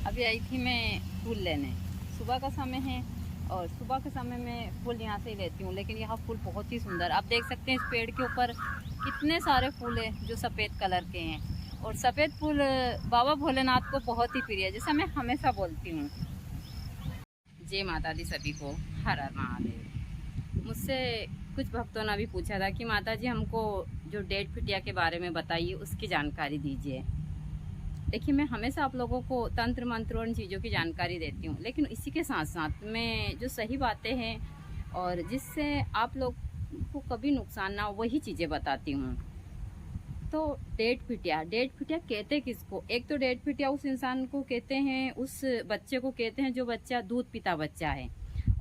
अभी आई थी मैं फूल लेने। सुबह का समय है और सुबह के समय में फूल यहाँ से ही लेती हूँ, लेकिन यहाँ फूल बहुत ही सुंदर, आप देख सकते हैं इस पेड़ के ऊपर कितने सारे फूल हैं जो सफ़ेद कलर के हैं। और सफ़ेद फूल बाबा भोलेनाथ को बहुत ही प्रिय है, जैसा मैं हमेशा बोलती हूँ। जय माता दी सभी को, हर हर महादेव। मुझसे कुछ भक्तों ने भी पूछा था कि माता जी हमको जो डेट फिटिया के बारे में बताइए, उसकी जानकारी दीजिए। देखिए, मैं हमेशा आप लोगों को तंत्र मंत्र और इन चीज़ों की जानकारी देती हूँ, लेकिन इसी के साथ साथ मैं जो सही बातें हैं और जिससे आप लोग को कभी नुकसान ना हो, वही चीज़ें बताती हूँ। तो डेट फिटिया कहते किसको? एक तो डेट फिटिया उस इंसान को कहते हैं, उस बच्चे को कहते हैं जो बच्चा दूध पीता बच्चा है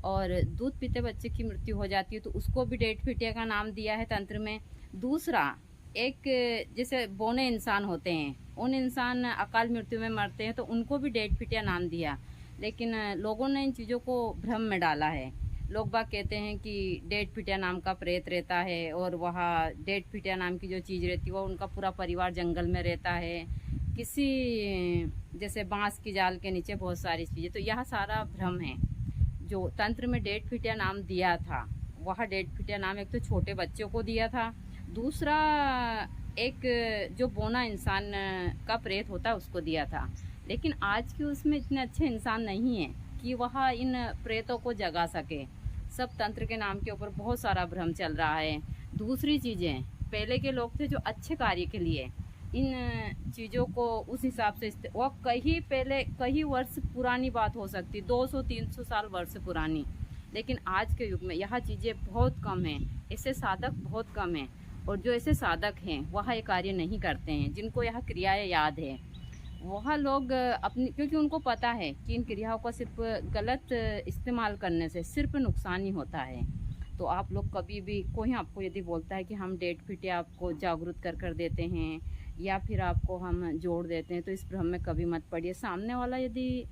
और दूध पीते बच्चे की मृत्यु हो जाती है, तो उसको भी डेट फिटिया का नाम दिया है तंत्र में। दूसरा, एक जैसे बौने इंसान होते हैं, उन इंसान अकाल मृत्यु में मरते हैं, तो उनको भी डेट फिटिया नाम दिया। लेकिन लोगों ने इन चीज़ों को भ्रम में डाला है। लोग बाग कहते हैं कि डेट फिटिया नाम का प्रेत रहता है और वहाँ डेट फिटिया नाम की जो चीज़ रहती है वो उनका पूरा परिवार जंगल में रहता है, किसी जैसे बांस की जाल के नीचे, बहुत सारी चीज़ें। तो यह सारा भ्रम है। जो तंत्र में डेट फिटिया नाम दिया था, वह डेट फिटिया नाम एक तो छोटे बच्चों को दिया था, दूसरा एक जो बोना इंसान का प्रेत होता है उसको दिया था। लेकिन आज के उसमें इतने अच्छे इंसान नहीं है कि वह इन प्रेतों को जगा सके। सब तंत्र के नाम के ऊपर बहुत सारा भ्रम चल रहा है। दूसरी चीज़ें, पहले के लोग थे जो अच्छे कार्य के लिए इन चीज़ों को उस हिसाब से वो कई वर्ष पुरानी बात हो सकती, 200-300 साल वर्ष पुरानी। लेकिन आज के युग में यह चीज़ें बहुत कम हैं, ऐसे साधक बहुत कम हैं। और जो ऐसे साधक हैं वह ये कार्य नहीं करते हैं, जिनको यह क्रियाएं याद है, वह लोग अपनी, क्योंकि उनको पता है कि इन क्रियाओं का सिर्फ गलत इस्तेमाल करने से सिर्फ नुकसान ही होता है। तो आप लोग कभी भी, कोई आपको यदि बोलता है कि हम डेट फिटिया आपको जागरूक कर देते हैं या फिर आपको हम जोड़ देते हैं, तो इस भ्रम में कभी मत पड़िए। सामने वाला यदि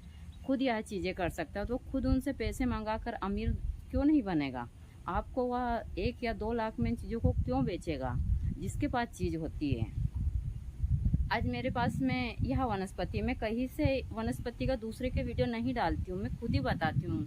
खुद यह चीज़ें कर सकता है तो खुद उनसे पैसे मंगा कर अमीर क्यों नहीं बनेगा? आपको वह 1 या 2 लाख में इन चीज़ों को क्यों बेचेगा, जिसके पास चीज़ होती है। आज मेरे पास में यह वनस्पति, मैं कहीं से वनस्पति का दूसरे के वीडियो नहीं डालती हूँ, मैं खुद ही बताती हूँ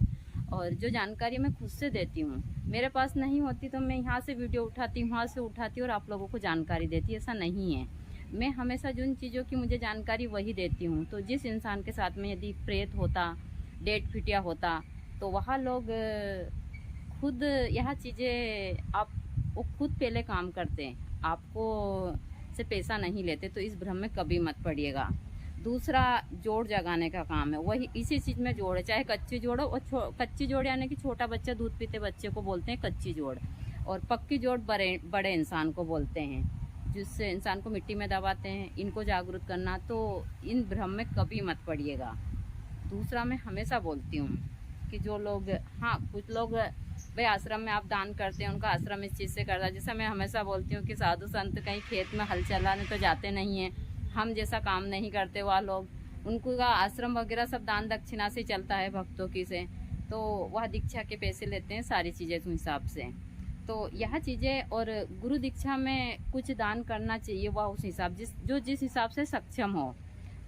और जो जानकारी मैं खुद से देती हूँ। मेरे पास नहीं होती तो मैं यहाँ से वीडियो उठाती, वहाँ से उठाती और आप लोगों को जानकारी देती, ऐसा नहीं है। मैं हमेशा जिन चीज़ों की मुझे जानकारी वही देती हूँ। तो जिस इंसान के साथ में यदि प्रेत होता, डेट फिटिया होता, तो वह लोग खुद यह चीज़ें, आप वो खुद पहले काम करते हैं, आपको से पैसा नहीं लेते। तो इस भ्रम में कभी मत पड़िएगा। दूसरा, जोड़ जगाने का काम है, वही इसी चीज़ में जोड़ है, चाहे कच्ची जोड़ हो। और कच्ची जोड़ यानी कि छोटा बच्चा दूध पीते बच्चे को बोलते हैं कच्ची जोड़, और पक्की जोड़ बड़े इंसान को बोलते हैं, जिससे इंसान को मिट्टी में दबाते हैं। इनको जागरूक करना, तो इन भ्रम में कभी मत पड़िएगा। दूसरा, मैं हमेशा बोलती हूँ कि जो लोग, हाँ कुछ लोग भाई आश्रम में आप दान करते हैं, उनका आश्रम इस चीज़ से करता है। जैसा मैं हमेशा बोलती हूँ कि साधु संत कहीं खेत में हल चलाने तो जाते नहीं हैं, हम जैसा काम नहीं करते वह लोग, उनको का आश्रम वगैरह सब दान दक्षिणा से चलता है भक्तों की से, तो वह दीक्षा के पैसे लेते हैं, सारी चीज़ें उस हिसाब से। तो यह चीज़ें, और गुरु दीक्षा में कुछ दान करना चाहिए, वह उस हिसाब जिस हिसाब से सक्षम हो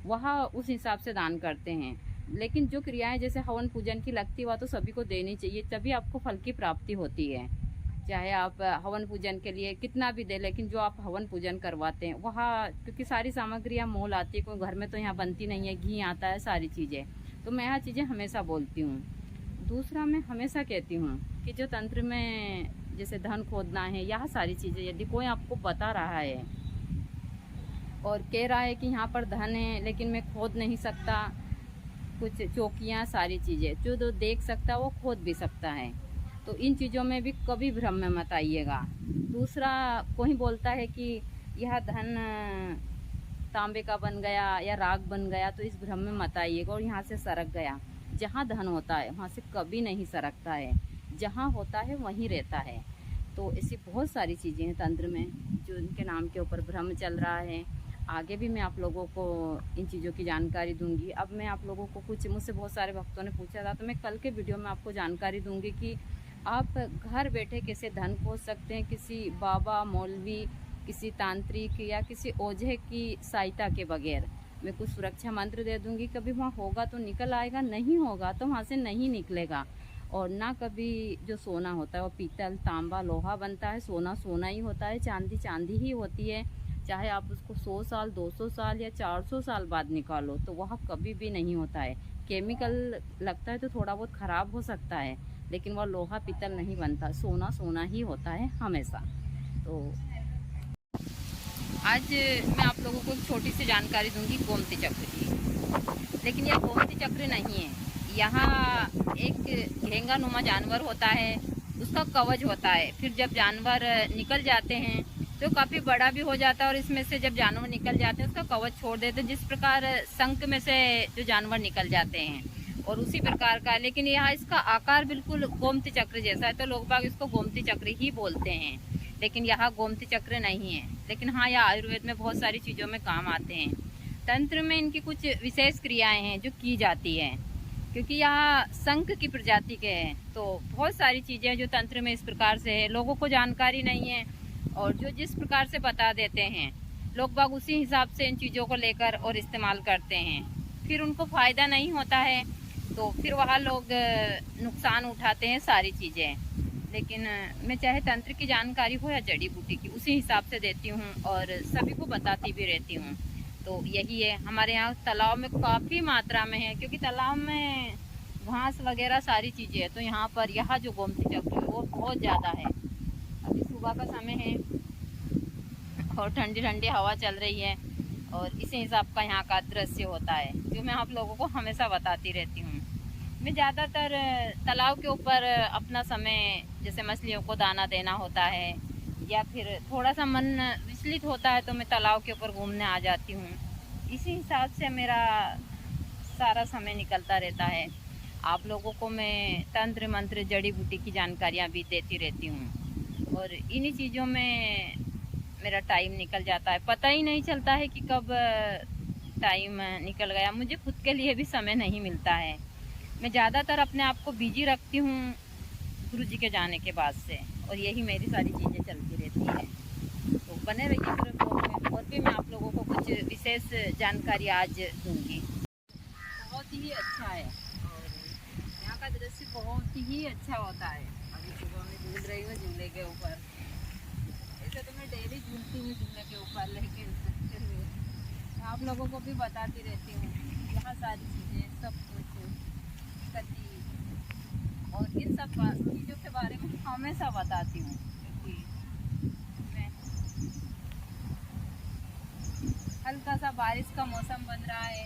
वह उस हिसाब से दान करते हैं। लेकिन जो क्रियाएं जैसे हवन पूजन की लगती, वह तो सभी को देनी चाहिए, तभी आपको फल की प्राप्ति होती है। चाहे आप हवन पूजन के लिए कितना भी दे, लेकिन जो आप हवन पूजन करवाते हैं वहाँ, क्योंकि सारी सामग्रियाँ मोल आती है, कोई घर में तो यहाँ बनती नहीं है, घी आता है, सारी चीज़ें। तो मैं यह चीज़ें हमेशा बोलती हूँ। दूसरा, मैं हमेशा कहती हूँ कि जो तंत्र में जैसे धन खोदना है, यह सारी चीज़ें यदि कोई आपको बता रहा है और कह रहा है कि यहाँ पर धन है लेकिन मैं खोद नहीं सकता, कुछ चौकियाँ, सारी चीज़ें, जो देख सकता है वो खोद भी सकता है, तो इन चीज़ों में भी कभी भ्रम में मत आइएगा। दूसरा, कोई बोलता है कि यह धन तांबे का बन गया या राग बन गया, तो इस भ्रम में मत आइएगा और यहाँ से सरक गया। जहाँ धन होता है वहाँ से कभी नहीं सरकता है, जहाँ होता है वहीं रहता है। तो ऐसी बहुत सारी चीज़ें हैं तंत्र में जो इनके नाम के ऊपर भ्रम चल रहा है। आगे भी मैं आप लोगों को इन चीज़ों की जानकारी दूंगी। अब मैं आप लोगों को, कुछ मुझसे बहुत सारे भक्तों ने पूछा था, तो मैं कल के वीडियो में आपको जानकारी दूंगी कि आप घर बैठे कैसे धन खोज सकते हैं, किसी बाबा, मौलवी, किसी तांत्रिक या किसी ओझे की सहायता के बगैर। मैं कुछ सुरक्षा मंत्र दे दूंगी, कभी वहाँ होगा तो निकल आएगा, नहीं होगा तो वहाँ से नहीं निकलेगा। और ना कभी जो सोना होता है वो पीतल तांबा लोहा बनता है, सोना सोना ही होता है, चांदी चांदी ही होती है। चाहे आप उसको 100 साल 200 साल या 400 साल बाद निकालो तो वह कभी भी नहीं होता है। केमिकल लगता है तो थोड़ा बहुत ख़राब हो सकता है, लेकिन वह लोहा पीतल नहीं बनता, सोना सोना ही होता है हमेशा। तो आज मैं आप लोगों को एक छोटी सी जानकारी दूंगी गोमती चक्र की। लेकिन यह गोमती चक्र नहीं है, यहाँ एक घेंगा नुमा जानवर होता है, उसका कवच होता है। फिर जब जानवर निकल जाते हैं तो काफ़ी बड़ा भी हो जाता है, और इसमें से जब जानवर निकल जाते हैं उसका कवच छोड़ देते हैं, जिस प्रकार शंख में से जो जानवर निकल जाते हैं और उसी प्रकार का। लेकिन यहाँ इसका आकार बिल्कुल गोमती चक्र जैसा है, तो लोग बाग इसको गोमती चक्र ही बोलते हैं, लेकिन यहाँ गोमती चक्र नहीं है। लेकिन हाँ, यह आयुर्वेद में बहुत सारी चीज़ों में काम आते हैं। तंत्र में इनकी कुछ विशेष क्रियाएं हैं जो की जाती है, क्योंकि यहाँ शंख की प्रजाति के हैं, तो बहुत सारी चीज़ें जो तंत्र में इस प्रकार से है, लोगों को जानकारी नहीं है, और जो जिस प्रकार से बता देते हैं लोग बाग उसी हिसाब से इन चीज़ों को लेकर और इस्तेमाल करते हैं। फिर उनको फ़ायदा नहीं होता है तो फिर वहाँ लोग नुकसान उठाते हैं सारी चीज़ें। लेकिन मैं चाहे तंत्र की जानकारी हो या जड़ी बूटी की, उसी हिसाब से देती हूँ और सभी को बताती भी रहती हूँ। तो यही है, हमारे यहाँ तालाब में काफ़ी मात्रा में है, क्योंकि तालाब में घास वगैरह सारी चीज़ें हैं, तो यहाँ पर यह जो गोमती चक्र है वो बहुत ज़्यादा है। अभी सुबह का समय है और ठंडी ठंडी हवा चल रही है, और इसी हिसाब का यहाँ का दृश्य होता है जो मैं आप लोगों को हमेशा बताती रहती हूँ। मैं ज़्यादातर तालाब के ऊपर अपना समय, जैसे मछलियों को दाना देना होता है या फिर थोड़ा सा मन विचलित होता है तो मैं तालाब के ऊपर घूमने आ जाती हूँ। इसी हिसाब से मेरा सारा समय निकलता रहता है। आप लोगों को मैं तंत्र मंत्र जड़ी बूटी की जानकारियाँ भी देती रहती हूँ, और इन्हीं चीज़ों में मेरा टाइम निकल जाता है, पता ही नहीं चलता है कि कब टाइम निकल गया। मुझे खुद के लिए भी समय नहीं मिलता है। मैं ज़्यादातर अपने आप को बिजी रखती हूँ गुरु जी के जाने के बाद से, और यही मेरी सारी चीज़ें चलती रहती है। तो बने रहिए मेरे ब्लॉग में, और भी मैं आप लोगों को कुछ विशेष जानकारी आज दूँगी। बहुत ही अच्छा है, और यहाँ का दृश्य बहुत ही अच्छा होता है। अभी सुबह में झूल रही हूँ झूले के ऊपर, ऐसे तो मैं डेली झूलती हूँ झूले के ऊपर, लेकिन फिर भी आप लोगों को भी बताती रहती हूँ यहाँ सारी चीज़ें, सब कुछ गति और इन सब चीज़ों के बारे में हमेशा बताती हूँ, क्योंकि मैं हल्का सा बारिश का मौसम बन रहा है